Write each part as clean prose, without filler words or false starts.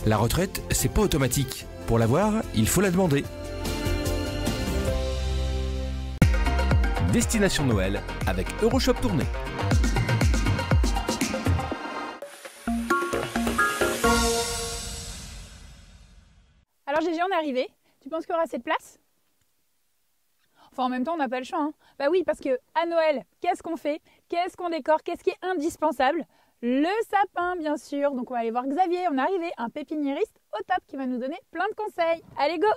La retraite, c'est pas automatique. Pour l'avoir, il faut la demander. Destination Noël avec Euroshop Tournée. Alors Gégé, on est arrivé. Tu penses qu'il y aura assez de place? Enfin, en même temps, on n'a pas le choix. Hein. Bah oui, parce que à Noël, qu'est-ce qu'on fait? Qu'est-ce qu'on décore? Qu'est-ce qui est indispensable? Le sapin, bien sûr. Donc, on va aller voir Xavier. On est arrivé, un pépiniériste au top qui va nous donner plein de conseils. Allez, go!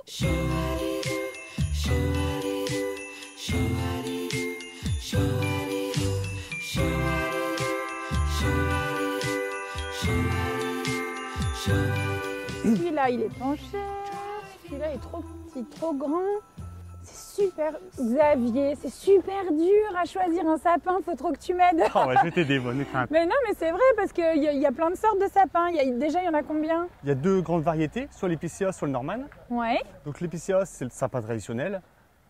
Celui-là, il est penché. Celui-là est trop petit, trop grand. C'est super, Xavier, c'est super dur à choisir un sapin, faut trop que tu m'aides. Oh ouais, je vais t'aider, bonne crainte. Mais non, mais c'est vrai, parce qu'il y a plein de sortes de sapins. Déjà, il y en a combien? Il y a deux grandes variétés, soit l'épicéa, soit le norman. Ouais. Donc l'épicéa, c'est le sapin traditionnel.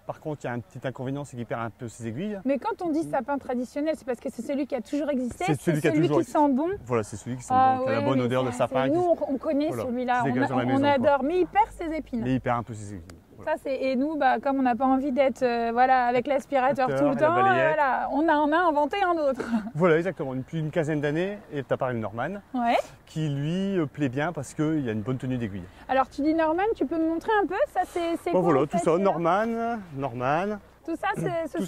Par contre, il y a un petit inconvénient, c'est qu'il perd un peu ses aiguilles. Mais quand on dit sapin traditionnel, c'est parce que c'est celui qui a toujours existé, c'est celui qui sent bon. Voilà, c'est celui qui sent bon, qui a la bonne odeur de sapin. Nous, on connaît voilà, celui-là, on adore, mais il perd ses épines. Mais il perd un peu ses aiguilles. Voilà. Ça, et nous, comme on n'a pas envie d'être voilà, avec l'aspirateur tout le temps, voilà, on en a inventé un autre. Voilà, exactement. Depuis une quinzaine d'années est apparu le Norman, ouais. Qui lui plaît bien parce qu'il y a une bonne tenue d'aiguille. Alors tu dis Norman, tu peux me montrer un peu? Ça, c'est bon, quoi? Voilà, tout ça, Norman. Tout ça, ce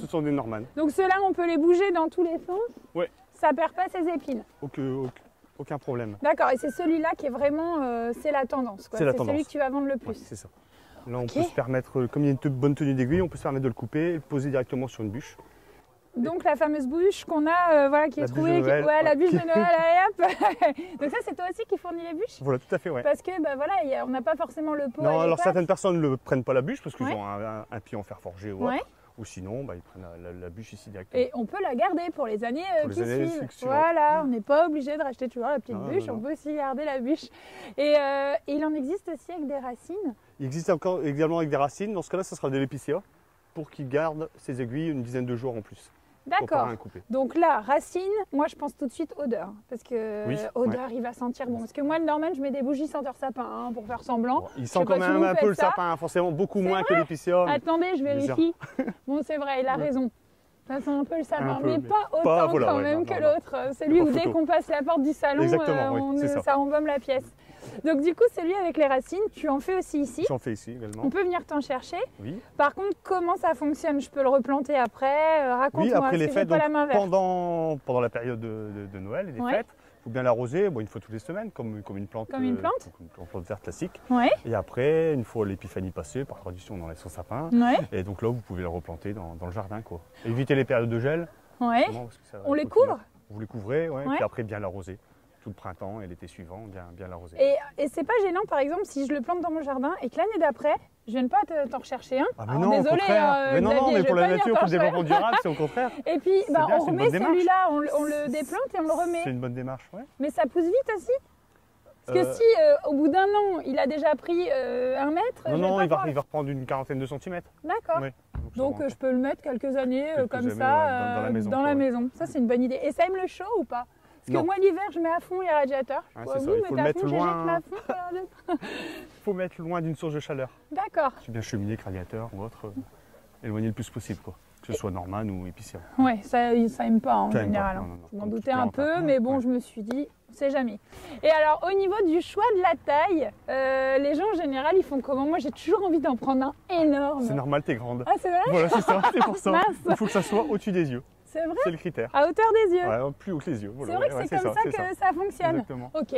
sont des Norman. Donc ceux-là, on peut les bouger dans tous les sens. Ouais. Ça perd pas ses épines. Aucun problème. D'accord, et c'est celui-là qui est vraiment, c'est la tendance. C'est celui que tu vas vendre le plus. Ouais, c'est ça. Là, on peut se permettre, comme il y a une bonne tenue d'aiguille, on peut se permettre de le couper et le poser directement sur une bûche. Donc la fameuse bûche qu'on a, voilà, qui est trouvée, la bûche de Noël, allez hop. Donc ça, c'est toi aussi qui fournis les bûches? Voilà, tout à fait, ouais. Parce que, voilà, on n'a pas forcément le pot. Non, alors certaines personnes ne prennent pas la bûche parce qu'ils ont un pied en fer forgé ou autre. Ou sinon, ils prennent la bûche ici directement. Et on peut la garder pour les années qui suivent. Voilà, on n'est pas obligé de racheter toujours la petite bûche, on peut aussi garder la bûche. Et il en existe aussi avec des racines? Il existe également avec des racines. Dans ce cas-là, ça sera de l'épicéa pour qu'il garde ses aiguilles une dizaine de jours en plus. D'accord. Donc là, racine, moi je pense tout de suite odeur. Parce que odeur, il va sentir bon. Parce que moi, le Norman, je mets des bougies senteur sapin pour faire semblant. Bon, il sent quand même un peu le sapin, forcément beaucoup moins que l'épicéa. Attendez, je vérifie. Bon, c'est vrai, il a raison. Ça sent un peu le sapin, mais pas autant quand même que l'autre. Celui où dès qu'on passe la porte du salon, ça embaume la pièce. Donc du coup, celui avec les racines, tu en fais aussi ici? J'en fais ici également. On peut venir t'en chercher? Oui. Par contre, comment ça fonctionne? Je peux le replanter après? Raconte-moi, oui, après les fêtes, pas la main verte. Pendant la période de Noël et des fêtes, il faut bien l'arroser une fois toutes les semaines, comme une plante. Comme une plante? Comme une plante verte classique. Ouais. Et après, une fois l'épiphanie passée, par tradition, on enlève son sapin. Ouais. Et donc là, vous pouvez le replanter dans le jardin, quoi. Évitez les périodes de gel. Ouais. On les couvre? Vous les couvrez, puis après bien l'arroser. Tout le printemps et l'été suivant, bien l'arroser. Et c'est pas gênant, par exemple, si je le plante dans mon jardin et que l'année d'après, je viens pas t'en rechercher un? Ah mais non, désolé, mais non, mais pour la nature, pour le développement durable, c'est au contraire. Et puis, on remet celui-là, on le déplante et on le remet. C'est une bonne démarche, ouais. Mais ça pousse vite aussi? Parce que si, au bout d'un an, il a déjà pris 1 mètre... Non, il va reprendre une quarantaine de centimètres. D'accord. Ouais. Donc je peux le mettre quelques années comme ça dans la maison. Ça, c'est une bonne idée. Et ça aime le chaud ou pas? Parce que moi, l'hiver, je mets à fond les radiateurs. C'est ça, il faut le mettre loin. Il faut mettre loin d'une source de chaleur. D'accord. C'est bien cheminée, radiateur ou autre. Éloigner le plus possible, quoi. Que ce soit Norman ou épicéa. Ouais, ça aime pas en général. Je m'en doutais un peu, mais bon, je me suis dit, on sait jamais. Et alors, au niveau du choix de la taille, les gens en général, ils font comment? Moi, j'ai toujours envie d'en prendre un énorme. C'est normal, t'es grande. Ah, c'est vrai? Voilà, c'est ça, c'est pour ça. Il faut que ça soit au-dessus des yeux. C'est vrai? C'est le critère. À hauteur des yeux? Ouais, plus haut que les yeux. Voilà. C'est vrai que c'est comme ça que ça fonctionne. Exactement. Ok,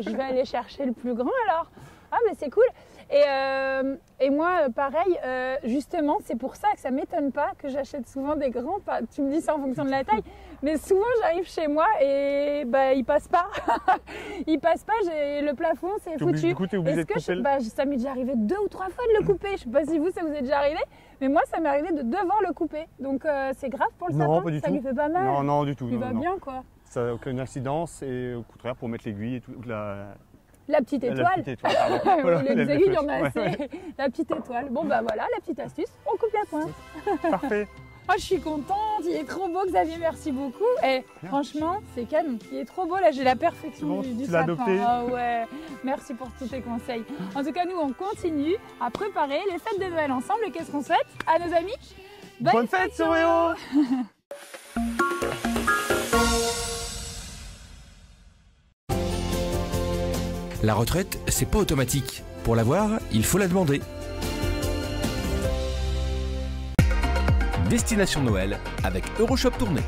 je vais aller chercher le plus grand alors. Ah, mais c'est cool. Et moi, pareil, justement, c'est pour ça que ça m'étonne pas que j'achète souvent des grands. Tu me dis c'est en fonction de la taille, mais souvent j'arrive chez moi et il passe pas. Il passe pas. Le plafond, c'est foutu. Du coup, t'es obligé de couper. Ça m'est déjà arrivé 2 ou 3 fois de le couper. Je sais pas si vous, ça vous est déjà arrivé, mais moi, ça m'est arrivé de devoir le couper. Donc c'est grave pour le sapin. Non, pas du tout. Ça lui fait pas mal. Non, du tout. Il va bien, quoi. Ça n'a aucune incidence et au contraire pour mettre l'aiguille et tout la petite étoile. La petite étoile, voilà, les aiguilles, il y en a assez. La petite étoile. Bon, voilà, la petite astuce. On coupe la pointe. Parfait. Oh, je suis contente, il est trop beau Xavier, merci beaucoup. Et franchement, c'est canon, il est trop beau, là j'ai la perfection bon, du tu l'as sapin. adopté. Ah ouais, merci pour tous tes conseils. En tout cas, nous on continue à préparer les fêtes de Noël ensemble. Et qu'est-ce qu'on souhaite à nos amis? Bonne fête Soréo. La retraite, c'est pas automatique. Pour l'avoir, il faut la demander. Destination Noël avec Euroshop Tournai.